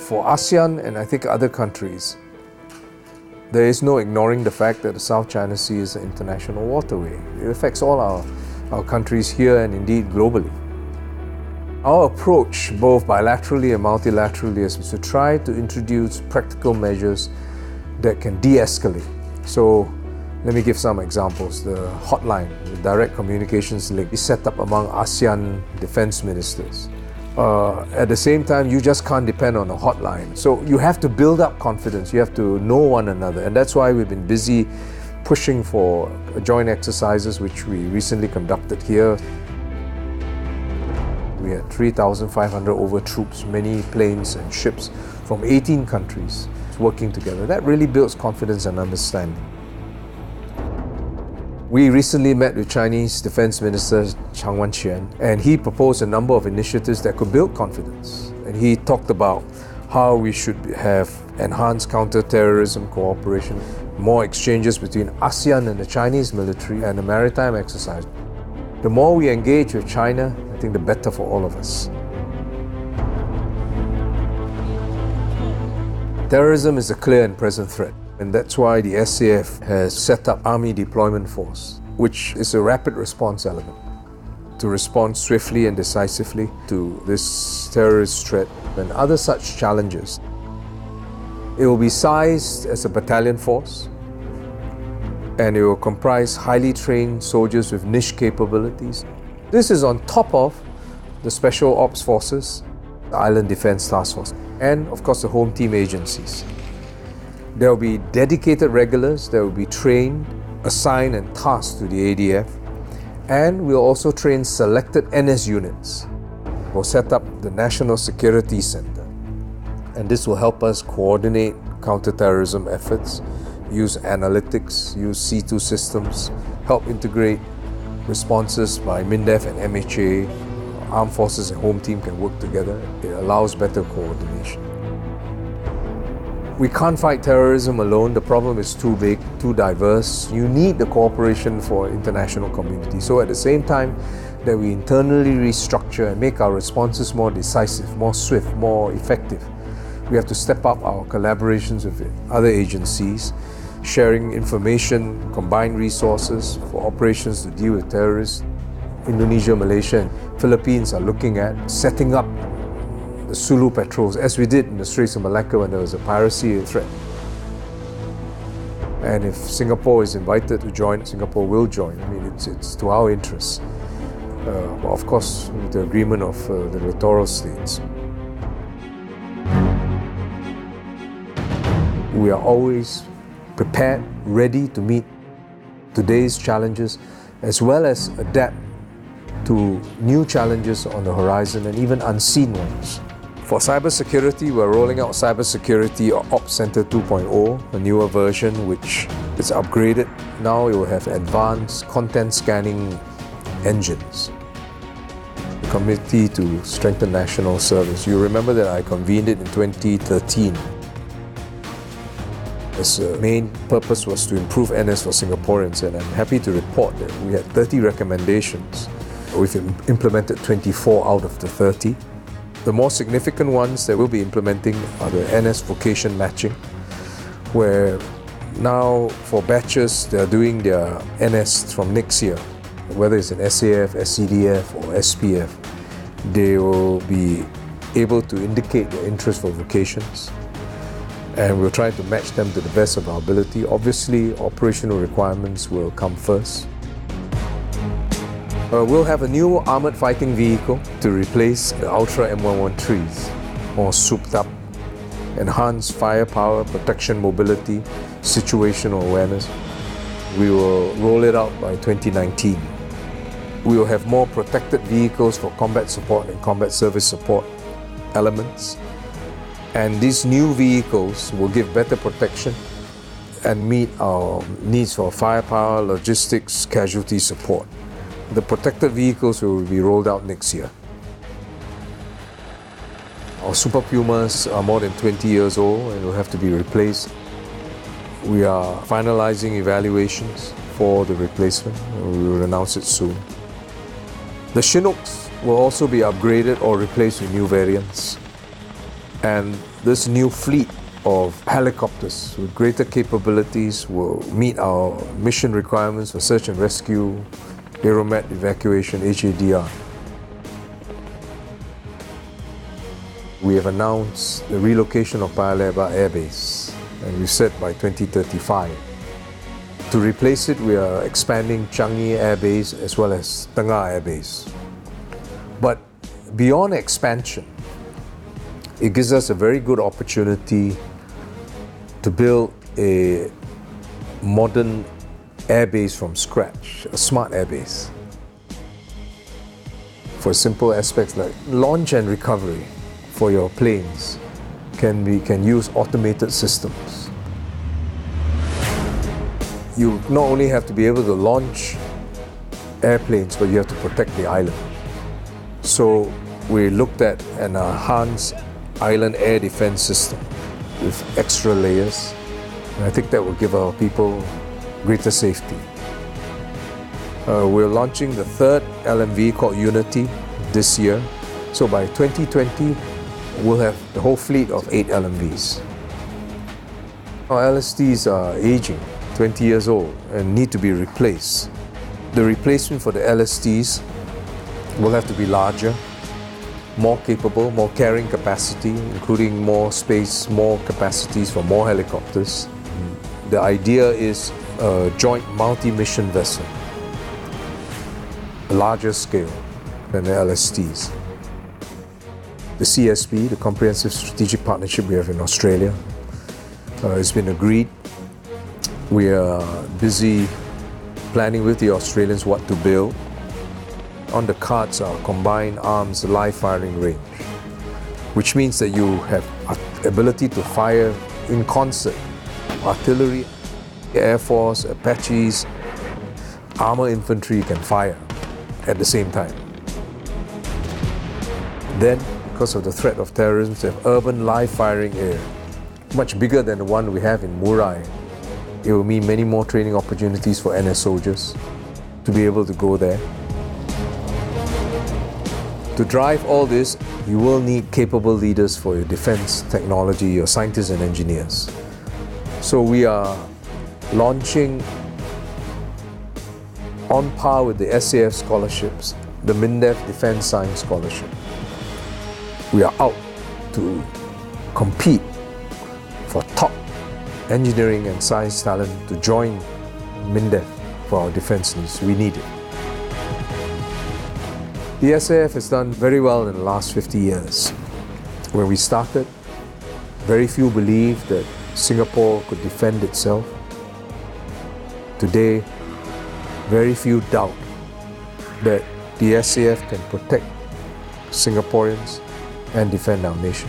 For ASEAN and I think other countries, there is no ignoring the fact that the South China Sea is an international waterway. It affects all our countries here and indeed globally. Our approach, both bilaterally and multilaterally, is to try to introduce practical measures that can de-escalate. So let me give some examples. The hotline, the direct communications link, is set up among ASEAN defense ministers. At the same time, you just can't depend on a hotline. So you have to build up confidence. You have to know one another. And that's why we've been busy pushing for joint exercises, which we recently conducted here. We had 3,500 over troops, many planes and ships from 18 countries working together. That really builds confidence and understanding. We recently met with Chinese Defense Minister Chang Wanquan, and he proposed a number of initiatives that could build confidence. And he talked about how we should have enhanced counter-terrorism cooperation, more exchanges between ASEAN and the Chinese military, and a maritime exercise. The more we engage with China, I think the better for all of us. Terrorism is a clear and present threat, and that's why the SAF has set up Army Deployment Force, which is a rapid response element to respond swiftly and decisively to this terrorist threat and other such challenges. It will be sized as a battalion force, and it will comprise highly trained soldiers with niche capabilities. This is on top of the Special Ops Forces, the Island Defence Task Force, and of course the Home Team agencies. There will be dedicated regulars that will be trained, assigned and tasked to the ADF, and we'll also train selected NS units. We'll set up the National Security Center, and this will help us coordinate counter-terrorism efforts, use analytics, use C2 systems, help integrate responses by MINDEF and MHA. Armed Forces and Home Team can work together. It allows better coordination. We can't fight terrorism alone. The problem is too big, too diverse. You need the cooperation for international community. So at the same time that we internally restructure and make our responses more decisive, more swift, more effective, we have to step up our collaborations with other agencies, sharing information, combined resources for operations to deal with terrorists. Indonesia, Malaysia, and Philippines are looking at setting up the Sulu patrols, as we did in the Straits of Malacca when there was a piracy threat. And if Singapore is invited to join, Singapore will join. I mean, it's to our interests. Of course, with the agreement of the littoral states. We are always prepared, ready to meet today's challenges, as well as adapt to new challenges on the horizon and even unseen ones. For cybersecurity, we're rolling out Cybersecurity Ops Center 2.0, a newer version which is upgraded. Now it will have advanced content scanning engines. The Committee to Strengthen National Service. You remember that I convened it in 2013. Its main purpose was to improve NS for Singaporeans, and I'm happy to report that we had 30 recommendations. We've implemented 24 out of the 30. The more significant ones that we'll be implementing are the NS vocation matching, where now for batches they are doing their NS from next year, whether it's an SAF, SCDF or SPF. They will be able to indicate their interest for vocations, and we'll try to match them to the best of our ability. Obviously, operational requirements will come first. We'll have a new armoured fighting vehicle to replace the Ultra M113s, more souped up, enhanced firepower, protection, mobility, situational awareness. We will roll it out by 2019. We will have more protected vehicles for combat support and combat service support elements. And these new vehicles will give better protection and meet our needs for firepower, logistics, casualty support. The protected vehicles will be rolled out next year. Our Super Pumas are more than 20 years old and will have to be replaced. We are finalizing evaluations for the replacement. We will announce it soon. The Chinooks will also be upgraded or replaced with new variants. And This new fleet of helicopters with greater capabilities will meet our mission requirements for search and rescue, aeromet evacuation, HADR. We have announced the relocation of Paya Lebar Air Base, and we've said by 2035. To replace it, we are expanding Changi Air Base as well as Tengah Air Base. But beyond expansion, it gives us a very good opportunity to build a modern air base from scratch, a smart air base. For simple aspects like launch and recovery for your planes can use automated systems. You not only have to be able to launch airplanes, but you have to protect the island. So we looked at an enhanced island air defense system with extra layers, and I think that will give our people greater safety. We're launching the third LMV called Unity this year, so by 2020 we'll have the whole fleet of 8 LMVs. Our LSTs are aging, 20 years old, and need to be replaced. The replacement for the LSTs will have to be larger, more capable, more carrying capacity, including more space, more capacities for more helicopters. The idea is a joint multi-mission vessel, a larger scale than the LSTs. The CSP, the Comprehensive Strategic Partnership we have in Australia, has been agreed. We are busy planning with the Australians what to build. On the cards are combined arms live firing range, which means that you have ability to fire in concert. Artillery, Air Force, Apaches, armor infantry can fire at the same time. Then, because of the threat of terrorism, we have urban live firing area, much bigger than the one we have in Murai. It will mean many more training opportunities for NS soldiers to be able to go there. To drive all this, you will need capable leaders for your defense technology, your scientists and engineers. So we are launching, on par with the SAF scholarships, the MINDEF Defense Science Scholarship. We are out to compete for top engineering and science talent to join MINDEF for our defense needs. We need it. The SAF has done very well in the last 50 years. When we started, very few believed that Singapore could defend itself. Today, very few doubt that the SAF can protect Singaporeans and defend our nation.